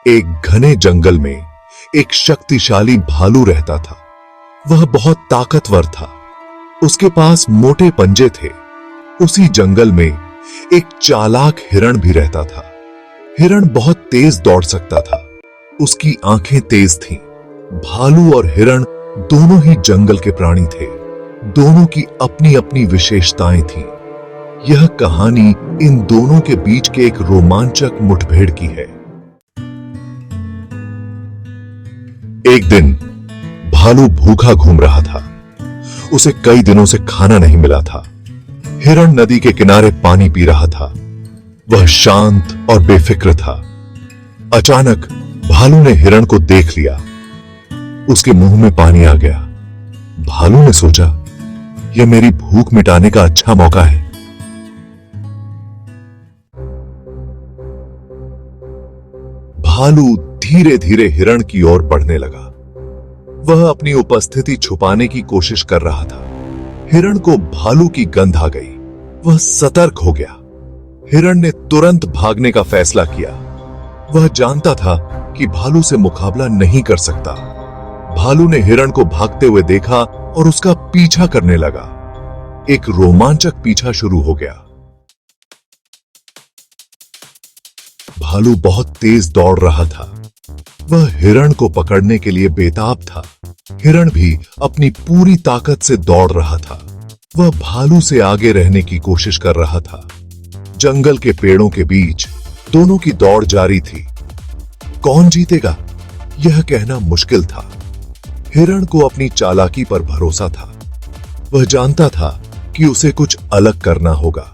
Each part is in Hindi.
एक घने जंगल में एक शक्तिशाली भालू रहता था। वह बहुत ताकतवर था। उसके पास मोटे पंजे थे। उसी जंगल में एक चालाक हिरण भी रहता था। हिरण बहुत तेज दौड़ सकता था। उसकी आंखें तेज थीं। भालू और हिरण दोनों ही जंगल के प्राणी थे। दोनों की अपनी अपनी विशेषताएं थीं। यह कहानी इन दोनों के बीच के एक रोमांचक मुठभेड़ की है। एक दिन भालू भूखा घूम रहा था। उसे कई दिनों से खाना नहीं मिला था। हिरण नदी के किनारे पानी पी रहा था। वह शांत और बेफिक्र था। अचानक भालू ने हिरण को देख लिया। उसके मुंह में पानी आ गया। भालू ने सोचा, यह मेरी भूख मिटाने का अच्छा मौका है। भालू धीरे धीरे हिरण की ओर बढ़ने लगा। वह अपनी उपस्थिति छुपाने की कोशिश कर रहा था। हिरण को भालू की गंध आ गई। वह सतर्क हो गया। हिरण ने तुरंत भागने का फैसला किया। वह जानता था कि भालू से मुकाबला नहीं कर सकता। भालू ने हिरण को भागते हुए देखा और उसका पीछा करने लगा। एक रोमांचक पीछा शुरू हो गया। भालू बहुत तेज दौड़ रहा था। वह हिरण को पकड़ने के लिए बेताब था। हिरण भी अपनी पूरी ताकत से दौड़ रहा था। वह भालू से आगे रहने की कोशिश कर रहा था। जंगल के पेड़ों के बीच दोनों की दौड़ जारी थी। कौन जीतेगा, यह कहना मुश्किल था। हिरण को अपनी चालाकी पर भरोसा था। वह जानता था कि उसे कुछ अलग करना होगा।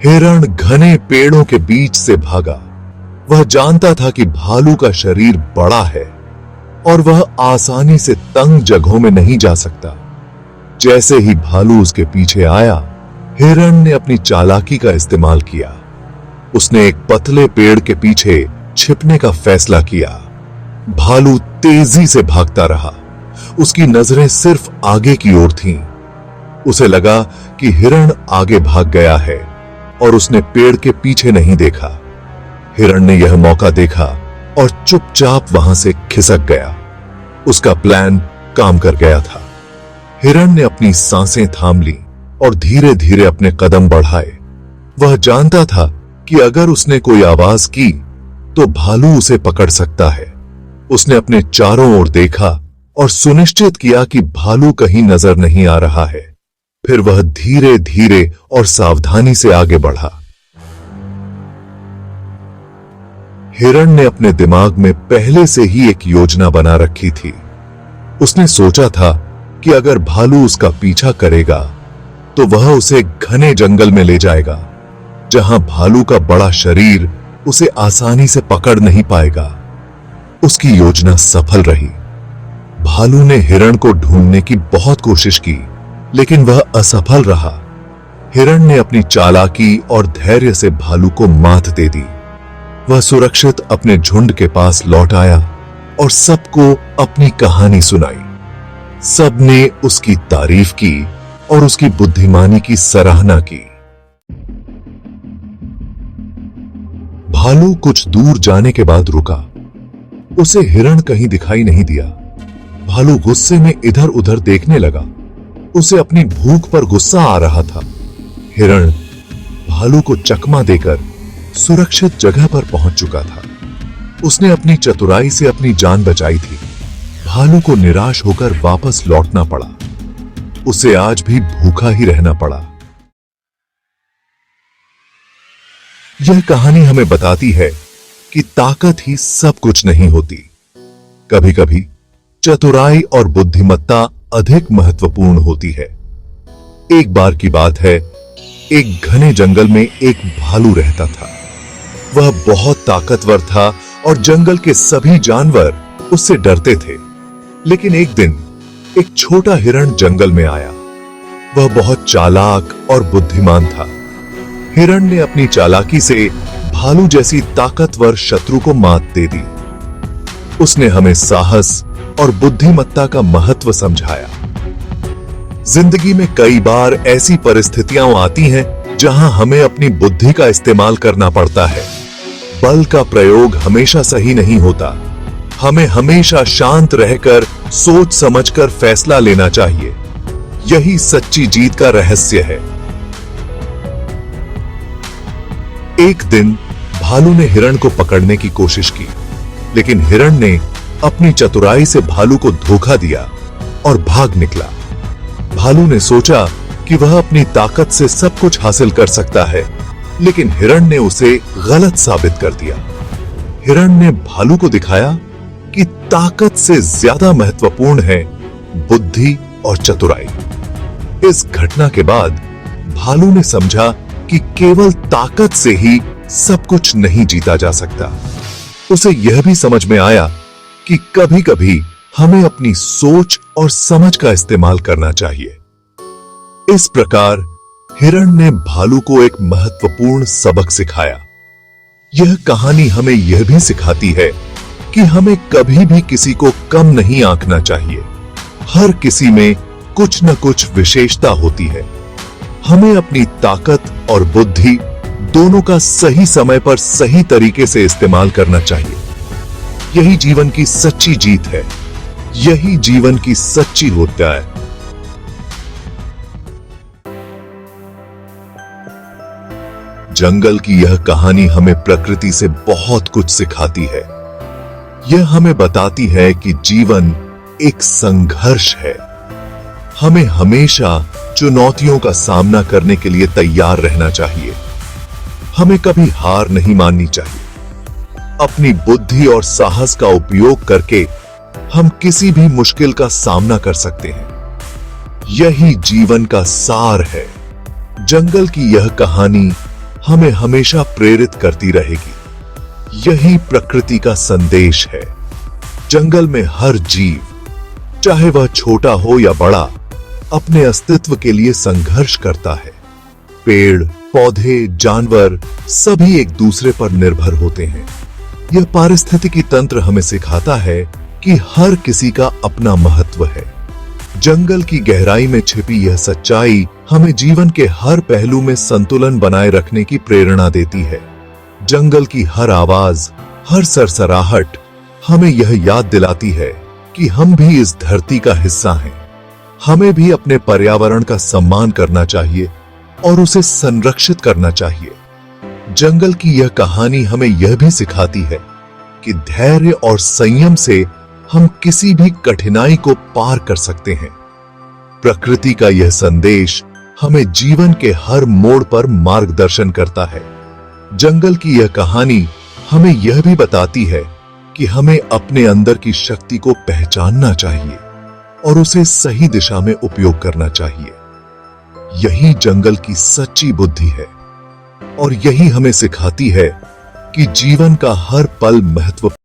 हिरण घने पेड़ों के बीच से भागा। वह जानता था कि भालू का शरीर बड़ा है और वह आसानी से तंग जगहों में नहीं जा सकता। जैसे ही भालू उसके पीछे आया, हिरण ने अपनी चालाकी का इस्तेमाल किया। उसने एक पतले पेड़ के पीछे छिपने का फैसला किया। भालू तेजी से भागता रहा। उसकी नजरें सिर्फ आगे की ओर थीं। उसे लगा कि हिरण आगे भाग गया है और उसने पेड़ के पीछे नहीं देखा। हिरण ने यह मौका देखा और चुपचाप वहां से खिसक गया। उसका प्लान काम कर गया था। हिरण ने अपनी सांसें थाम ली और धीरे धीरे अपने कदम बढ़ाए। वह जानता था कि अगर उसने कोई आवाज की तो भालू उसे पकड़ सकता है। उसने अपने चारों ओर देखा और सुनिश्चित किया कि भालू कहीं नजर नहीं आ रहा है। फिर वह धीरे धीरे और सावधानी से आगे बढ़ा। हिरण ने अपने दिमाग में पहले से ही एक योजना बना रखी थी। उसने सोचा था कि अगर भालू उसका पीछा करेगा तो वह उसे घने जंगल में ले जाएगा, जहां भालू का बड़ा शरीर उसे आसानी से पकड़ नहीं पाएगा। उसकी योजना सफल रही। भालू ने हिरण को ढूंढने की बहुत कोशिश की, लेकिन वह असफल रहा। हिरण ने अपनी चालाकी और धैर्य से भालू को मात दे दी। वह सुरक्षित अपने झुंड के पास लौट आया और सबको अपनी कहानी सुनाई। सबने उसकी तारीफ की और उसकी बुद्धिमानी की सराहना की। भालू कुछ दूर जाने के बाद रुका। उसे हिरण कहीं दिखाई नहीं दिया। भालू गुस्से में इधर उधर देखने लगा। उसे अपनी भूख पर गुस्सा आ रहा था। हिरण भालू को चकमा देकर सुरक्षित जगह पर पहुंच चुका था। उसने अपनी चतुराई से अपनी जान बचाई थी। भालू को निराश होकर वापस लौटना पड़ा। उसे आज भी भूखा ही रहना पड़ा। यह कहानी हमें बताती है कि ताकत ही सब कुछ नहीं होती। कभी कभी चतुराई और बुद्धिमत्ता अधिक महत्वपूर्ण होती है। एक बार की बात है, एक घने जंगल में एक भालू रहता था। वह बहुत ताकतवर था और जंगल के सभी जानवर उससे डरते थे। लेकिन एक दिन एक छोटा हिरण जंगल में आया। वह बहुत चालाक और बुद्धिमान था। हिरण ने अपनी चालाकी से भालू जैसी ताकतवर शत्रु को मात दे दी। उसने हमें साहस और बुद्धिमत्ता का महत्व समझाया। जिंदगी में कई बार ऐसी परिस्थितियां आती हैं जहां हमें अपनी बुद्धि का इस्तेमाल करना पड़ता है। बल का प्रयोग हमेशा सही नहीं होता। हमें हमेशा शांत रहकर सोच समझकर फैसला लेना चाहिए। यही सच्ची जीत का रहस्य है। एक दिन भालू ने हिरण को पकड़ने की कोशिश की, लेकिन हिरण ने अपनी चतुराई से भालू को धोखा दिया और भाग निकला। भालू ने सोचा कि वह अपनी ताकत से सब कुछ हासिल कर सकता है, लेकिन हिरण ने उसे गलत साबित कर दिया। हिरण ने भालू को दिखाया कि ताकत से ज्यादा महत्वपूर्ण है बुद्धि और चतुराई। इस घटना के बाद भालू ने समझा कि केवल ताकत से ही सब कुछ नहीं जीता जा सकता। उसे यह भी समझ में आया कि कभी-कभी हमें अपनी सोच और समझ का इस्तेमाल करना चाहिए। इस प्रकार हिरण ने भालू को एक महत्वपूर्ण सबक सिखाया। यह कहानी हमें यह भी सिखाती है कि हमें कभी भी किसी को कम नहीं आंकना चाहिए। हर किसी में कुछ न कुछ विशेषता होती है। हमें अपनी ताकत और बुद्धि दोनों का सही समय पर सही तरीके से इस्तेमाल करना चाहिए। यही जीवन की सच्ची जीत है। यही जीवन की सच्ची हत्या है। जंगल की यह कहानी हमें प्रकृति से बहुत कुछ सिखाती है। यह हमें बताती है कि जीवन एक संघर्ष है। हमें हमेशा चुनौतियों का सामना करने के लिए तैयार रहना चाहिए। हमें कभी हार नहीं माननी चाहिए। अपनी बुद्धि और साहस का उपयोग करके हम किसी भी मुश्किल का सामना कर सकते हैं। यही जीवन का सार है। जंगल की यह कहानी हमें हमेशा प्रेरित करती रहेगी। यही प्रकृति का संदेश है। जंगल में हर जीव, चाहे वह छोटा हो या बड़ा, अपने अस्तित्व के लिए संघर्ष करता है। पेड़, पौधे, जानवर सभी एक दूसरे पर निर्भर होते हैं। यह पारिस्थितिकी तंत्र हमें सिखाता है कि हर किसी का अपना महत्व है। जंगल की गहराई में छिपी यह सच्चाई हमें जीवन के हर पहलू में संतुलन बनाए रखने की प्रेरणा देती है। जंगल की हर आवाज, हर सरसराहट हमें यह याद दिलाती है कि हम भी इस धरती का हिस्सा हैं। हमें भी अपने पर्यावरण का सम्मान करना चाहिए और उसे संरक्षित करना चाहिए। जंगल की यह कहानी हमें यह भी सिखाती है कि धैर्य और संयम से हम किसी भी कठिनाई को पार कर सकते हैं। प्रकृति का यह संदेश हमें जीवन के हर मोड़ पर मार्गदर्शन करता है। जंगल की यह कहानी हमें यह भी बताती है कि हमें अपने अंदर की शक्ति को पहचानना चाहिए और उसे सही दिशा में उपयोग करना चाहिए। यही जंगल की सच्ची बुद्धि है और यही हमें सिखाती है कि जीवन का हर पल महत्वपूर्ण